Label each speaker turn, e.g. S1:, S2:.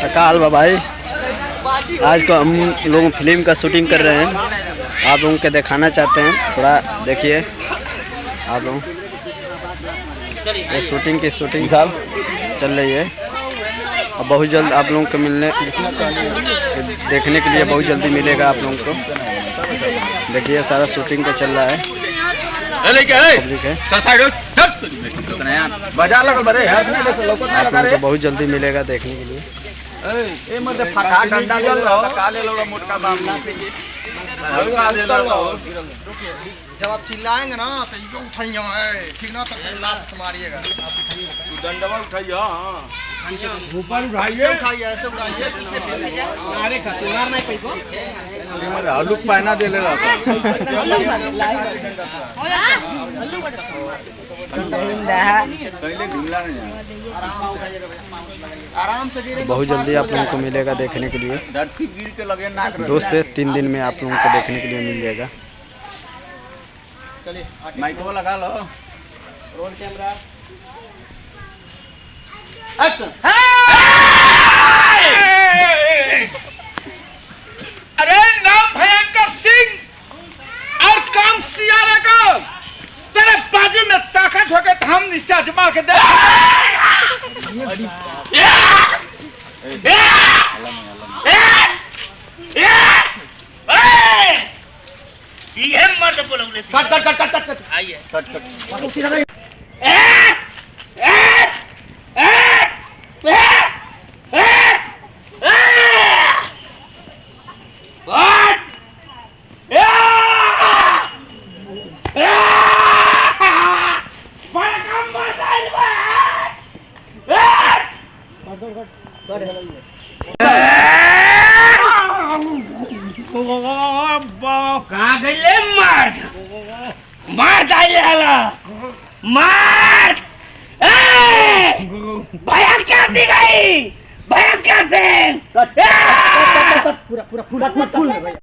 S1: अकाल भाई, आज को हम लोग फिल्म का शूटिंग कर रहे हैं। आप लोगों के दिखाना चाहते हैं, थोड़ा देखिए आप लोग। ये शूटिंग की शूटिंग साहब चल रही है। अब बहुत जल्द आप लोगों को देखने के लिए बहुत जल्दी मिलेगा आप लोगों को। देखिए सारा शूटिंग का चल रहा है। बहुत जल्दी मिलेगा देखने के लिए।
S2: जब आप चिल्लाएंगे ना तो ये उठाइए ठीक ना, तो लात मारिएगा। डंडा उठाइए, ऊपर उठाइए, ऐसे उठाइए। अरे खतरनाक नहीं पैसो हल्लू पहना दे ले रहा था। आराम से
S1: बहुत जल्दी आप लोगों को मिलेगा देखने के लिए। 2 से 3 दिन में आप लोगों को देखने के लिए मिल जाएगा।
S2: माइक को लगा लो, रोल कैमरा एक्शन।
S3: अरे नाम भयंकर सिंह और काम सियारा का, तेरे बाजू में ताकत हो के हम निश्चय जमा के दे। ये मत बोलो, cut cut cut cut cut आइए, कट कट कहाँ गए मार मार डाले हला मार। भैया क्या दी गई, भैया क्या से पूरा पूरा पूरा